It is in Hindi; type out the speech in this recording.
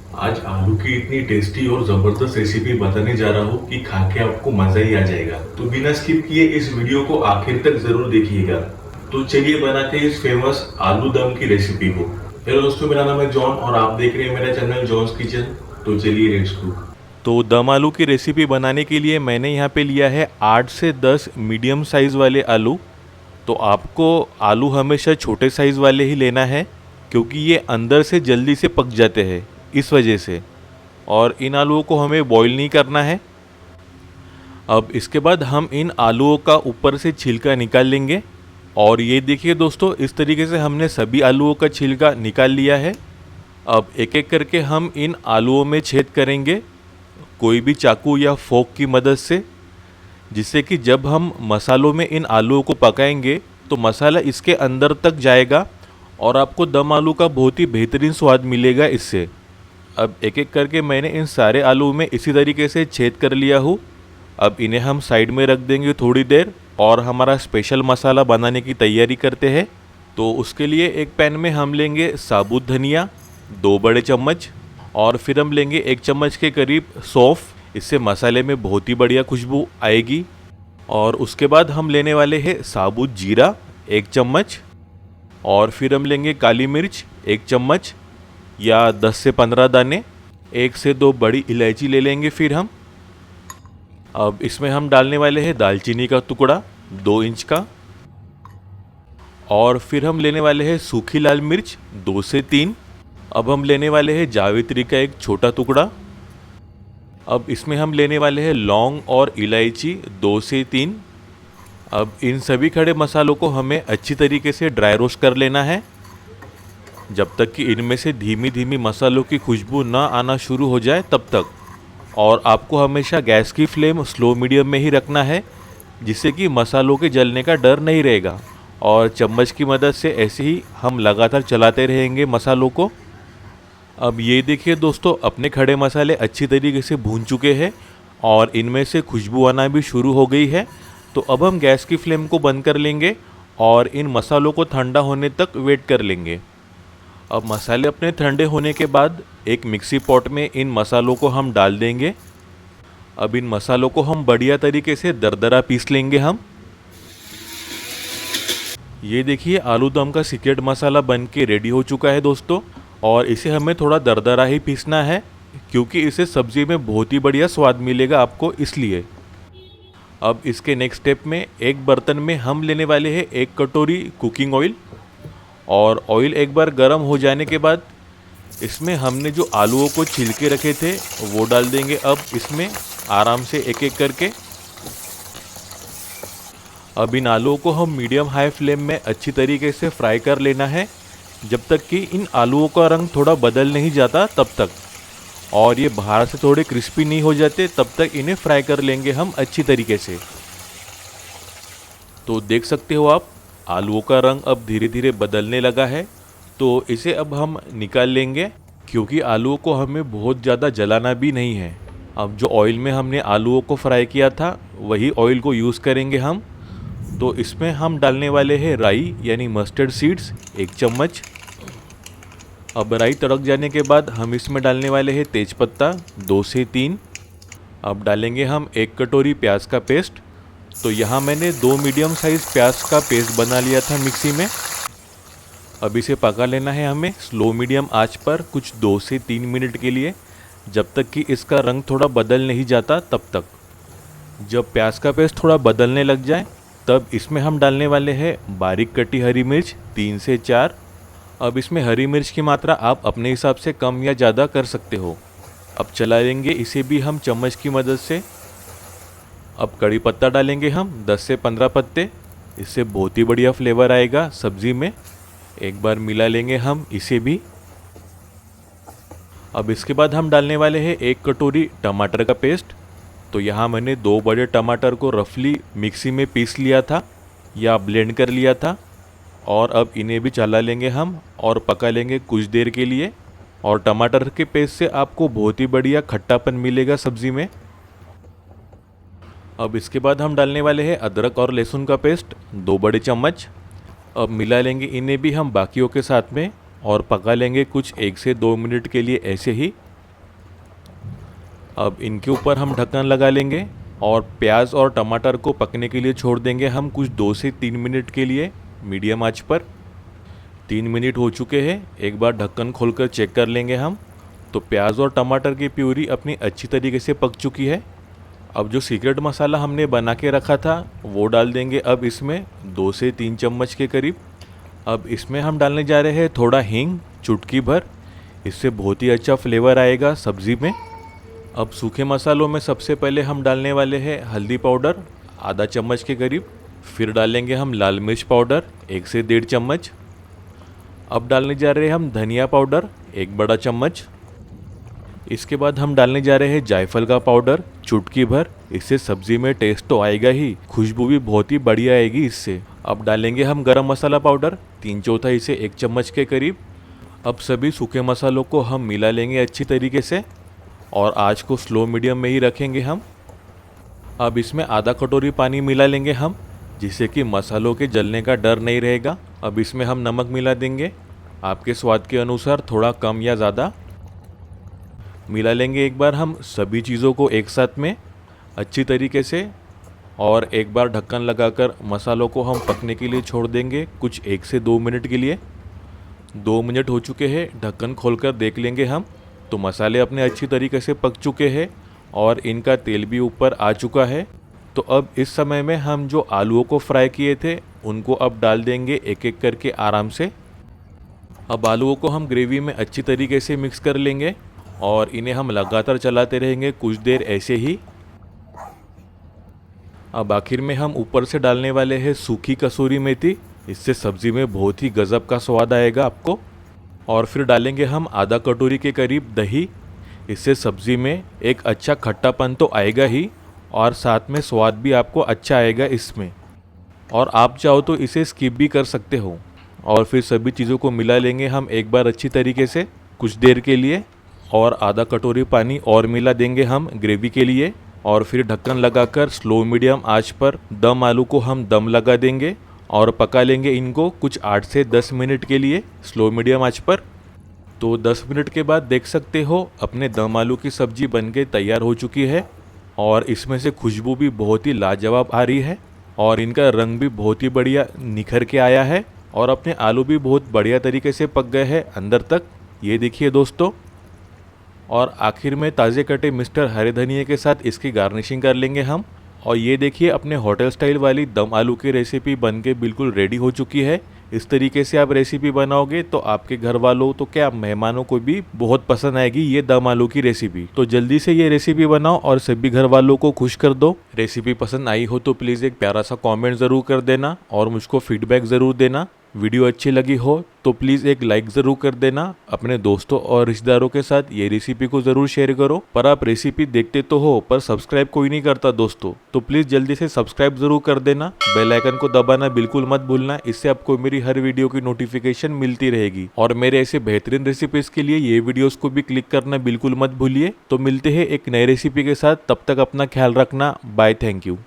आज आलू की इतनी टेस्टी और जबरदस्त रेसिपी बताने जा रहा हूँ कि खा के आपको मजा ही आ जाएगा। तो बिना स्किप किए इस वीडियो को आखिर तक जरूर देखिएगा। तो चलिए बनाते हैं इस फेमस आलू दम की रेसिपी को। हेलो दोस्तों, मेरा नाम है जॉन और आप देख रहे हैं मेरा चैनल जॉन्स किचन। तो चलिए लेट्स गो। तो दम आलू की रेसिपी बनाने के लिए मैंने यहाँ पे लिया है 8 से 10 मीडियम साइज़ वाले आलू। तो आपको आलू हमेशा छोटे साइज़ वाले ही लेना है, क्योंकि ये अंदर से जल्दी से पक जाते हैं इस वजह से। और इन आलूओं को हमें बॉईल नहीं करना है। अब इसके बाद हम इन आलूओं का ऊपर से छिलका निकाल लेंगे। और ये देखिए दोस्तों, इस तरीके से हमने सभी आलूओं का छिलका निकाल लिया है। अब एक एक करके हम इन आलूओं में छेद करेंगे, कोई भी चाकू या फोक की मदद से, जिससे कि जब हम मसालों में इन आलूओं को पकाएंगे तो मसाला इसके अंदर तक जाएगा और आपको दम आलू का बहुत ही बेहतरीन स्वाद मिलेगा इससे। अब एक एक करके मैंने इन सारे आलू में इसी तरीके से छेद कर लिया हूँ। अब इन्हें हम साइड में रख देंगे थोड़ी देर और हमारा स्पेशल मसाला बनाने की तैयारी करते हैं। तो उसके लिए एक पैन में हम लेंगे साबुत धनिया 2 बड़े चम्मच, और फिर हम लेंगे 1 चम्मच के करीब सौंफ। इससे मसाले में बहुत ही बढ़िया खुशबू आएगी। और उसके बाद हम लेने वाले हैं साबुत जीरा 1 चम्मच, और फिर हम लेंगे काली मिर्च 1 चम्मच या 10 से 15 दाने। 1 से 2 बड़ी इलायची ले लेंगे फिर हम। अब इसमें हम डालने वाले हैं दालचीनी का टुकड़ा 2 इंच का, और फिर हम लेने वाले हैं सूखी लाल मिर्च 2 से 3। अब हम लेने वाले हैं जावित्री का एक छोटा टुकड़ा। अब इसमें हम लेने वाले हैं लौंग और इलायची 2 से 3। अब इन सभी खड़े मसालों को हमें अच्छी तरीके से ड्राई रोस्ट कर लेना है, जब तक कि इनमें से धीमी धीमी मसालों की खुशबू ना आना शुरू हो जाए तब तक। और आपको हमेशा गैस की फ्लेम स्लो मीडियम में ही रखना है, जिससे कि मसालों के जलने का डर नहीं रहेगा। और चम्मच की मदद से ऐसे ही हम लगातार चलाते रहेंगे मसालों को। अब ये देखिए दोस्तों, अपने खड़े मसाले अच्छी तरीके से भून चुके हैं और इनमें से खुशबू आना भी शुरू हो गई है। तो अब हम गैस की फ्लेम को बंद कर लेंगे और इन मसालों को ठंडा होने तक वेट कर लेंगे। अब मसाले अपने ठंडे होने के बाद एक मिक्सी पॉट में इन मसालों को हम डाल देंगे। अब इन मसालों को हम बढ़िया तरीके से दरदरा पीस लेंगे हम। ये देखिए, आलू दम का सीक्रेट मसाला बन के रेडी हो चुका है दोस्तों। और इसे हमें थोड़ा दरदरा ही पीसना है, क्योंकि इसे सब्ज़ी में बहुत ही बढ़िया स्वाद मिलेगा आपको, इसलिए। अब इसके नेक्स्ट स्टेप में एक बर्तन में हम लेने वाले हैं 1 कटोरी कुकिंग ऑयल। और ऑयल एक बार गर्म हो जाने के बाद इसमें हमने जो आलूओं को छिलके रखे थे वो डाल देंगे। अब इसमें आराम से एक एक करके। अब इन आलूओं को हम मीडियम हाई फ्लेम में अच्छी तरीके से फ्राई कर लेना है, जब तक कि इन आलूओं का रंग थोड़ा बदल नहीं जाता तब तक। और ये बाहर से थोड़े क्रिस्पी नहीं हो जाते तब तक इन्हें फ्राई कर लेंगे हम अच्छी तरीके से। तो देख सकते हो आप, आलूओं का रंग अब धीरे धीरे बदलने लगा है। तो इसे अब हम निकाल लेंगे, क्योंकि आलूओं को हमें बहुत ज़्यादा जलाना भी नहीं है। अब जो ऑयल में हमने आलूओं को फ्राई किया था वही ऑयल को यूज़ करेंगे हम। तो इसमें हम डालने वाले हैं राई यानी मस्टर्ड सीड्स 1 चम्मच। अब राई तड़क जाने के बाद हम इसमें डालने वाले हैं तेज़पत्ता 2 से 3। अब डालेंगे हम 1 कटोरी प्याज का पेस्ट। तो यहाँ मैंने 2 मीडियम साइज़ प्याज का पेस्ट बना लिया था मिक्सी में। अब इसे पका लेना है हमें स्लो मीडियम आंच पर कुछ 2 से 3 मिनट के लिए, जब तक कि इसका रंग थोड़ा बदल नहीं जाता तब तक। जब प्याज का पेस्ट थोड़ा बदलने लग जाए तब इसमें हम डालने वाले हैं बारीक कटी हरी मिर्च 3 से 4। अब इसमें हरी मिर्च की मात्रा आप अपने हिसाब से कम या ज़्यादा कर सकते हो। अब चला लेंगे इसे भी हम चम्मच की मदद से। अब कड़ी पत्ता डालेंगे हम 10 से 15 पत्ते। इससे बहुत ही बढ़िया फ्लेवर आएगा सब्ज़ी में। एक बार मिला लेंगे हम इसे भी। अब इसके बाद हम डालने वाले हैं 1 कटोरी टमाटर का पेस्ट। तो यहाँ मैंने 2 बड़े टमाटर को रफली मिक्सी में पीस लिया था या ब्लेंड कर लिया था। और अब इन्हें भी चला लेंगे हम और पका लेंगे कुछ देर के लिए। और टमाटर के पेस्ट से आपको बहुत ही बढ़िया खट्टापन मिलेगा सब्ज़ी में। अब इसके बाद हम डालने वाले हैं अदरक और लहसुन का पेस्ट 2 बड़े चम्मच। अब मिला लेंगे इन्हें भी हम बाकियों के साथ में और पका लेंगे कुछ 1 से 2 मिनट के लिए ऐसे ही। अब इनके ऊपर हम ढक्कन लगा लेंगे और प्याज और टमाटर को पकने के लिए छोड़ देंगे हम कुछ 2 से 3 मिनट के लिए मीडियम आंच पर। 3 मिनट हो चुके हैं, एक बार ढक्कन खोलकर चेक कर लेंगे हम। तो प्याज और टमाटर की प्यूरी अपनी अच्छी तरीके से पक चुकी है। अब जो सीक्रेट मसाला हमने बना के रखा था वो डाल देंगे अब इसमें 2 से 3 चम्मच के करीब। अब इसमें हम डालने जा रहे हैं थोड़ा हींग, चुटकी भर, इससे बहुत ही अच्छा फ्लेवर आएगा सब्ज़ी में। अब सूखे मसालों में सबसे पहले हम डालने वाले हैं हल्दी पाउडर आधा चम्मच के करीब, फिर डालेंगे हम लाल मिर्च पाउडर 1 से 1.5 चम्मच। अब डालने जा रहे हैं हम धनिया पाउडर 1 बड़ा चम्मच। इसके बाद हम डालने जा रहे हैं जायफल का पाउडर चुटकी भर, इससे सब्ज़ी में टेस्ट तो आएगा ही, खुशबू भी बहुत ही बढ़िया आएगी इससे। अब डालेंगे हम गरम मसाला पाउडर 3/4 से 1 चम्मच के करीब। अब सभी सूखे मसालों को हम मिला लेंगे अच्छी तरीके से और आँच को स्लो मीडियम में ही रखेंगे हम। अब इसमें आधा कटोरी पानी मिला लेंगे हम, जिससे कि मसालों के जलने का डर नहीं रहेगा। अब इसमें हम नमक मिला देंगे आपके स्वाद के अनुसार, थोड़ा कम या ज़्यादा। मिला लेंगे एक बार हम सभी चीज़ों को एक साथ में अच्छी तरीके से और एक बार ढक्कन लगाकर मसालों को हम पकने के लिए छोड़ देंगे कुछ 1 से 2 मिनट के लिए। 2 मिनट हो चुके हैं, ढक्कन खोलकर देख लेंगे हम तो मसाले अपने अच्छी तरीके से पक चुके हैं और इनका तेल भी ऊपर आ चुका है। तो अब इस समय में हम जो आलूओं को फ्राई किए थे उनको अब डाल देंगे एक एक करके आराम से। अब आलूओं को हम ग्रेवी में अच्छी तरीके से मिक्स कर लेंगे और इन्हें हम लगातार चलाते रहेंगे कुछ देर ऐसे ही। अब आखिर में हम ऊपर से डालने वाले हैं सूखी कसूरी मेथी, इससे सब्ज़ी में बहुत ही गज़ब का स्वाद आएगा आपको। और फिर डालेंगे हम आधा कटोरी के करीब दही, इससे सब्ज़ी में एक अच्छा खट्टापन तो आएगा ही और साथ में स्वाद भी आपको अच्छा आएगा इसमें। और आप चाहो तो इसे स्किप भी कर सकते हो। और फिर सभी चीज़ों को मिला लेंगे हम एक बार अच्छी तरीके से कुछ देर के लिए और आधा कटोरी पानी और मिला देंगे हम ग्रेवी के लिए। और फिर ढक्कन लगाकर स्लो मीडियम आंच पर दम आलू को हम दम लगा देंगे और पका लेंगे इनको कुछ 8 से 10 मिनट के लिए स्लो मीडियम आंच पर। तो 10 मिनट के बाद देख सकते हो अपने दम आलू की सब्ज़ी बनके तैयार हो चुकी है और इसमें से खुशबू भी बहुत ही लाजवाब आ रही है और इनका रंग भी बहुत ही बढ़िया निखर के आया है और अपने आलू भी बहुत बढ़िया तरीके से पक गए हैं अंदर तक, ये देखिए दोस्तों। और आखिर में ताज़े कटे मिस्टर हरे धनिए के साथ इसकी गार्निशिंग कर लेंगे हम। और ये देखिए अपने होटल स्टाइल वाली दम आलू की रेसिपी बनके बिल्कुल रेडी हो चुकी है। इस तरीके से आप रेसिपी बनाओगे तो आपके घर वालों तो क्या मेहमानों को भी बहुत पसंद आएगी ये दम आलू की रेसिपी। तो जल्दी से ये रेसिपी बनाओ और सभी घर वालों को खुश कर दो। रेसिपी पसंद आई हो तो प्लीज़ एक प्यारा सा कमेंट ज़रूर कर देना और मुझको फीडबैक ज़रूर देना। वीडियो अच्छी लगी हो तो प्लीज़ एक लाइक ज़रूर कर देना। अपने दोस्तों और रिश्तेदारों के साथ ये रेसिपी को ज़रूर शेयर करो। पर आप रेसिपी देखते तो हो पर सब्सक्राइब कोई नहीं करता दोस्तों, तो प्लीज़ जल्दी से सब्सक्राइब ज़रूर कर देना। बेल आइकन को दबाना बिल्कुल मत भूलना, इससे आपको मेरी हर वीडियो की नोटिफिकेशन मिलती रहेगी। और मेरे ऐसे बेहतरीन रेसिपीज़ के लिए ये वीडियोज़ को भी क्लिक करना बिल्कुल मत भूलिए। तो मिलते हैं एक नई रेसिपी के साथ, तब तक अपना ख्याल रखना। Bye, thank you.